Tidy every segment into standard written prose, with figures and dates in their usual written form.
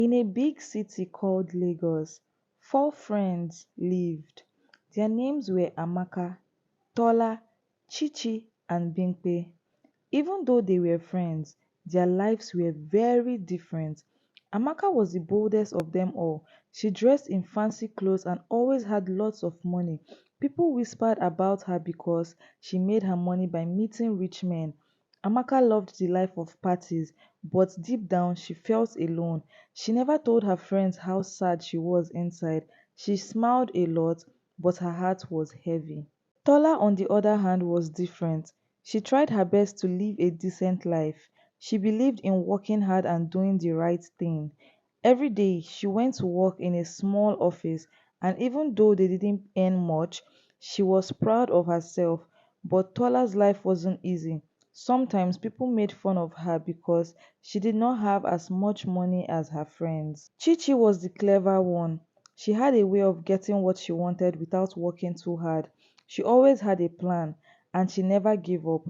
In a big city called Lagos, four friends lived. Their names were Amaka, Tola, Chichi, and Bimpe. Even though they were friends, their lives were very different. Amaka was the boldest of them all. She dressed in fancy clothes and always had lots of money. People whispered about her because she made her money by meeting rich men. Amaka loved the life of parties, but deep down she felt alone. She never told her friends how sad she was inside. She smiled a lot, but her heart was heavy. Tola, on the other hand, was different. She tried her best to live a decent life. She believed in working hard and doing the right thing. Every day, she went to work in a small office, and even though they didn't earn much, she was proud of herself. But Tola's life wasn't easy. Sometimes people made fun of her because she did not have as much money as her friends. Chichi was the clever one. She had a way of getting what she wanted without working too hard. She always had a plan, and she never gave up.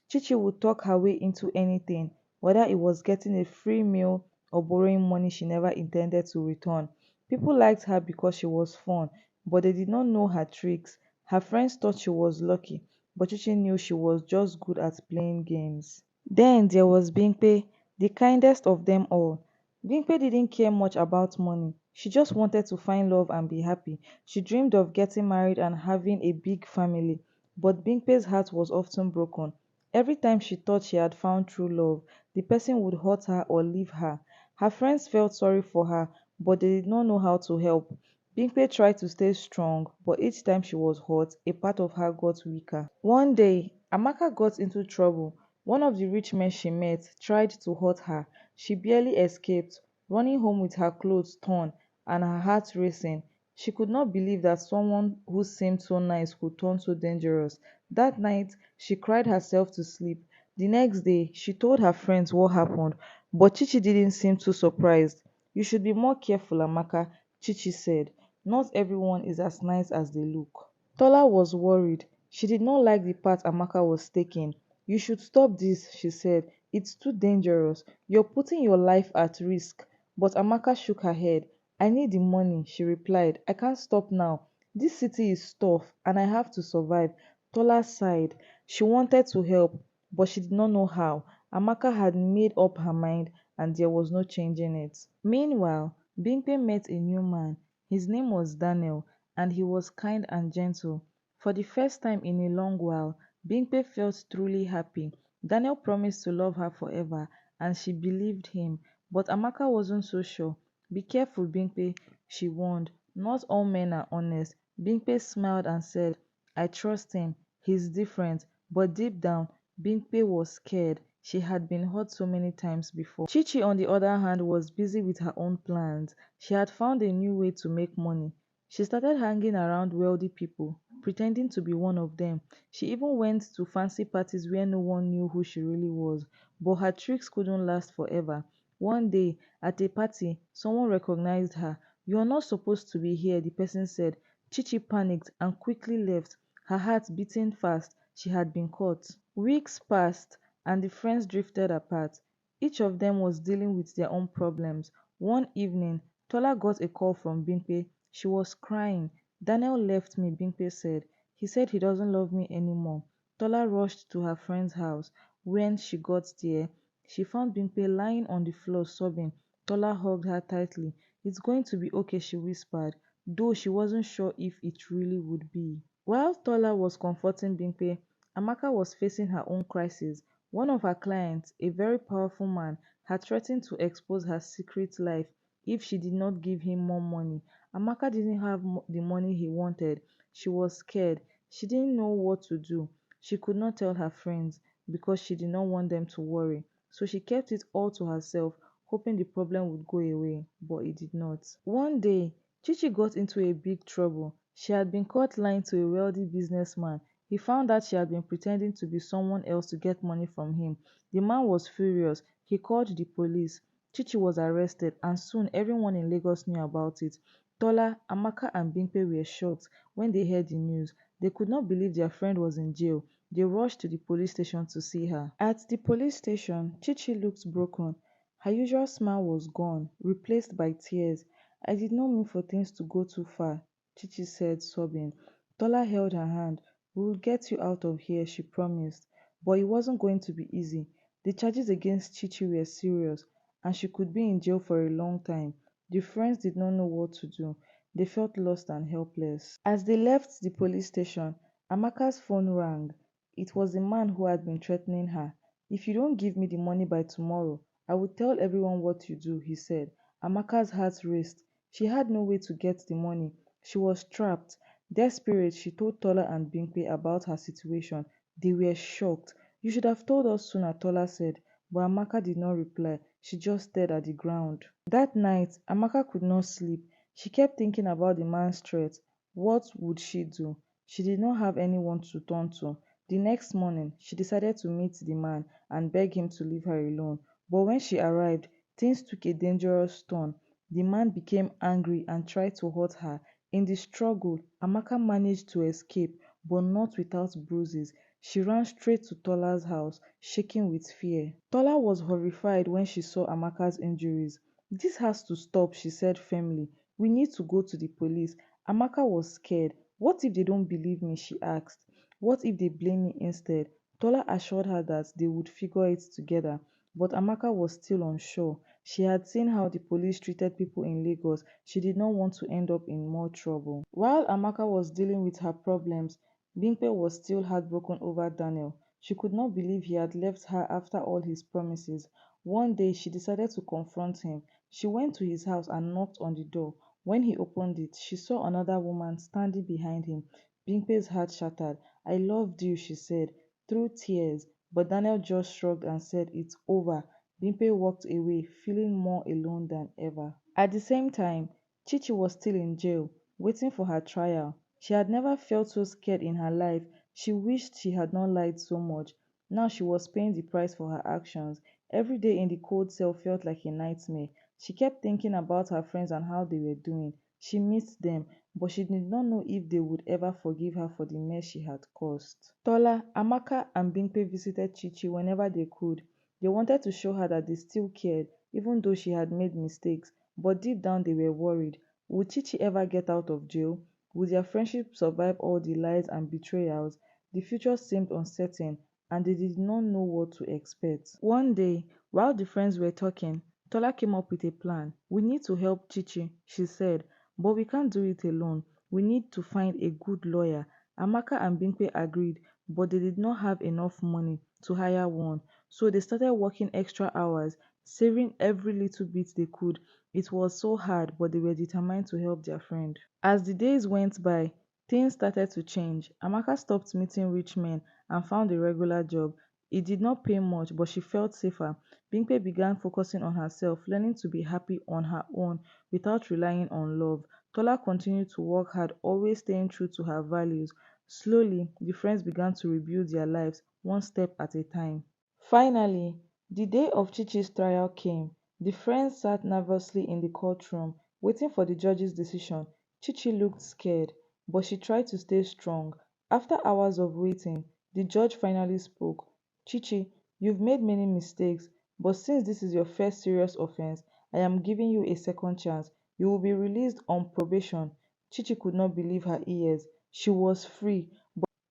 Chichi would talk her way into anything, whether it was getting a free meal or borrowing money she never intended to return. People liked her because she was fun, but they did not know her tricks. Her friends thought she was lucky, but Chichi knew she was just good at playing games. Then there was Bimpe, the kindest of them all. Bimpe didn't care much about money. She just wanted to find love and be happy. She dreamed of getting married and having a big family. But Bimpe's heart was often broken. Every time she thought she had found true love, the person would hurt her or leave her. Her friends felt sorry for her, but they did not know how to help. Bimpe tried to stay strong, but each time she was hurt, a part of her got weaker. One day, Amaka got into trouble. One of the rich men she met tried to hurt her. She barely escaped, running home with her clothes torn and her heart racing. She could not believe that someone who seemed so nice could turn so dangerous. That night, she cried herself to sleep. The next day, she told her friends what happened, but Chichi didn't seem too surprised. You should be more careful, Amaka, Chichi said. Not everyone is as nice as they look. Tola was worried. She did not like the path Amaka was taking. You should stop this, she said. It's too dangerous. You're putting your life at risk. But Amaka shook her head. I need the money, she replied. I can't stop now. This city is tough and I have to survive. Tola sighed. She wanted to help, but she did not know how. Amaka had made up her mind and there was no changing it. Meanwhile, Bimpe met a new man. His name was Daniel, and he was kind and gentle. For the first time in a long while, Bimpe felt truly happy. Daniel promised to love her forever, and she believed him. But Amaka wasn't so sure. Be careful, Bimpe, she warned. Not all men are honest. Bimpe smiled and said, I trust him. He's different. But deep down, Bimpe was scared. She had been hurt so many times before. Chichi, on the other hand, was busy with her own plans. She had found a new way to make money. She started hanging around wealthy people, pretending to be one of them. She even went to fancy parties where no one knew who she really was. But her tricks couldn't last forever. One day, at a party, someone recognized her. You are not supposed to be here, the person said. Chichi panicked and quickly left, her heart beating fast. She had been caught. Weeks passed, and the friends drifted apart. Each of them was dealing with their own problems. One evening, Tola got a call from Bimpe. She was crying. Daniel left me, Bimpe said. He said he doesn't love me anymore. Tola rushed to her friend's house. When she got there, she found Bimpe lying on the floor sobbing. Tola hugged her tightly. It's going to be okay, she whispered, though she wasn't sure if it really would be. While Tola was comforting Bimpe, Amaka was facing her own crisis. One of her clients, a very powerful man, had threatened to expose her secret life if she did not give him more money. Amaka didn't have the money he wanted. She was scared. She didn't know what to do. She could not tell her friends because she did not want them to worry. So she kept it all to herself, hoping the problem would go away, but it did not. One day, Chichi got into a big trouble. She had been caught lying to a wealthy businessman. He found out she had been pretending to be someone else to get money from him. The man was furious. He called the police. Chichi was arrested, and soon everyone in Lagos knew about it. Tola, Amaka, and Bimpe were shocked when they heard the news. They could not believe their friend was in jail. They rushed to the police station to see her. At the police station, Chichi looked broken. Her usual smile was gone, replaced by tears. I did not mean for things to go too far, Chichi said, sobbing. Tola held her hand. We will get you out of here, she promised. But it wasn't going to be easy. The charges against Chichi were serious, and she could be in jail for a long time. The friends did not know what to do. They felt lost and helpless. As they left the police station, Amaka's phone rang. It was the man who had been threatening her. If you don't give me the money by tomorrow, I will tell everyone what you do, he said. Amaka's heart raced. She had no way to get the money. She was trapped. Desperate, she told Tola and Bimpe about her situation. They were shocked. You should have told us sooner, Tola said. But Amaka did not reply. She just stared at the ground. That night, Amaka could not sleep. She kept thinking about the man's threat. What would she do? She did not have anyone to turn to. The next morning, she decided to meet the man and beg him to leave her alone. But when she arrived, things took a dangerous turn. The man became angry and tried to hurt her. In the struggle, Amaka managed to escape, but not without bruises. She ran straight to Tola's house, shaking with fear. Tola was horrified when she saw Amaka's injuries. This has to stop, she said firmly. We need to go to the police. Amaka was scared. What if they don't believe me? She asked. What if they blame me instead? Tola assured her that they would figure it together. But Amaka was still unsure. She had seen how the police treated people in Lagos. She did not want to end up in more trouble. While Amaka was dealing with her problems, Bimpe was still heartbroken over Daniel. She could not believe he had left her after all his promises. One day, she decided to confront him. She went to his house and knocked on the door. When he opened it, she saw another woman standing behind him. Bimpe's heart shattered. I loved you, she said, through tears. But Daniel just shrugged and said, It's over. Bimpe walked away, feeling more alone than ever. At the same time, Chichi was still in jail, waiting for her trial. She had never felt so scared in her life. She wished she had not lied so much. Now she was paying the price for her actions. Every day in the cold cell felt like a nightmare. She kept thinking about her friends and how they were doing. She missed them, but she did not know if they would ever forgive her for the mess she had caused. Tola, Amaka, and Bimpe visited Chichi whenever they could. They wanted to show her that they still cared, even though she had made mistakes. But deep down they were worried. Would Chichi ever get out of jail? Would their friendship survive all the lies and betrayals? The future seemed uncertain, and they did not know what to expect. One day, while the friends were talking, Tola came up with a plan. We need to help Chichi, she said, but we can't do it alone. We need to find a good lawyer. Amaka and Bimpe agreed, but they did not have enough money to hire one. So they started working extra hours, saving every little bit they could. It was so hard, but they were determined to help their friend. As the days went by, things started to change. Amaka stopped meeting rich men and found a regular job. It did not pay much, but she felt safer. Bimpe began focusing on herself, learning to be happy on her own without relying on love. Tola continued to work hard, always staying true to her values. Slowly, the friends began to rebuild their lives, one step at a time. Finally, the day of Chichi's trial came. The friends sat nervously in the courtroom, waiting for the judge's decision. Chichi looked scared, but she tried to stay strong. After hours of waiting, the judge finally spoke. Chichi, you've made many mistakes, but since this is your first serious offense, I am giving you a second chance. You will be released on probation. Chichi could not believe her ears. She was free,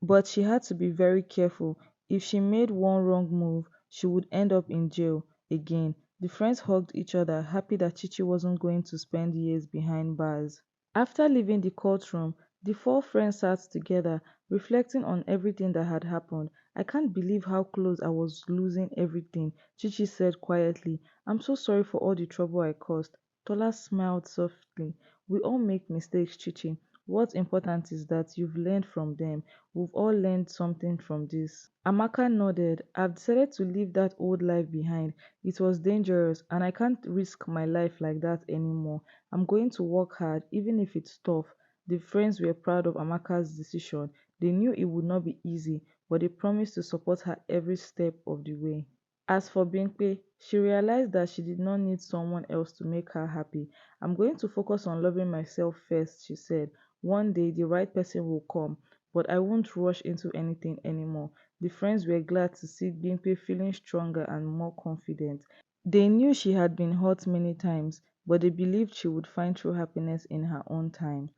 but she had to be very careful. If she made one wrong move, she would end up in jail again. The friends hugged each other, happy that Chichi wasn't going to spend years behind bars. After leaving the courtroom, the four friends sat together, reflecting on everything that had happened. I can't believe how close I was losing everything, Chichi said quietly. I'm so sorry for all the trouble I caused. Tola smiled softly. We all make mistakes, Chichi. What's important is that you've learned from them. We've all learned something from this. Amaka nodded. I've decided to leave that old life behind. It was dangerous, and I can't risk my life like that anymore. I'm going to work hard, even if it's tough. The friends were proud of Amaka's decision. They knew it would not be easy, but they promised to support her every step of the way. As for Bimpe, she realized that she did not need someone else to make her happy. I'm going to focus on loving myself first, she said. One day the right person will come, but I won't rush into anything anymore. The friends were glad to see Bimpe feeling stronger and more confident. They knew she had been hurt many times, but they believed she would find true happiness in her own time.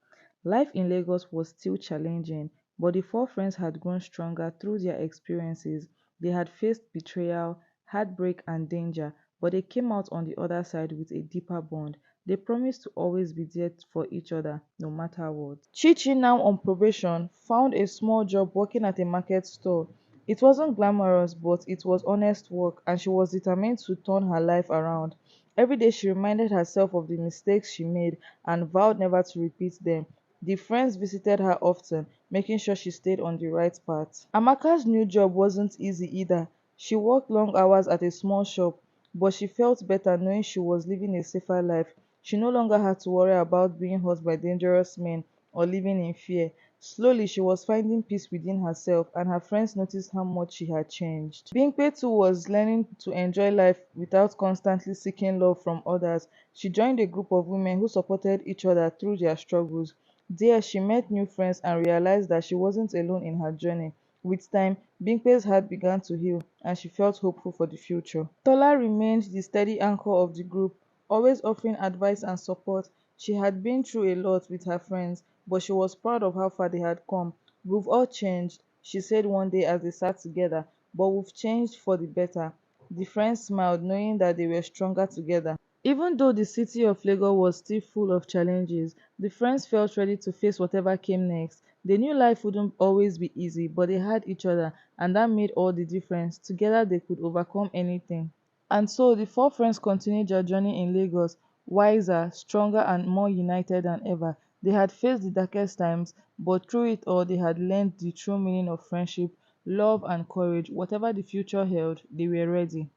Life in Lagos was still challenging, but the four friends had grown stronger through their experiences. They had faced betrayal, heartbreak, and danger, but they came out on the other side with a deeper bond. They promised to always be there for each other, no matter what. Chichi, now on probation, found a small job working at a market store. It wasn't glamorous, but it was honest work, and she was determined to turn her life around. Every day she reminded herself of the mistakes she made and vowed never to repeat them. The friends visited her often, making sure she stayed on the right path. Amaka's new job wasn't easy either. She worked long hours at a small shop, but she felt better knowing she was living a safer life. She no longer had to worry about being hurt by dangerous men or living in fear. Slowly, she was finding peace within herself, and her friends noticed how much she had changed. Bimpe too was learning to enjoy life without constantly seeking love from others. She joined a group of women who supported each other through their struggles. There, she met new friends and realized that she wasn't alone in her journey. With time, Bimpe's heart began to heal, and she felt hopeful for the future. Tola remained the steady anchor of the group, always offering advice and support. She had been through a lot with her friends, but she was proud of how far they had come. "We've all changed," she said one day as they sat together, "but we've changed for the better." The friends smiled, knowing that they were stronger together. Even though the city of Lagos was still full of challenges, the friends felt ready to face whatever came next. They knew life wouldn't always be easy, but they had each other, and that made all the difference. Together, they could overcome anything. And so the four friends continued their journey in Lagos, wiser, stronger, and more united than ever. They had faced the darkest times, but through it all, they had learned the true meaning of friendship, love, and courage. Whatever the future held, they were ready.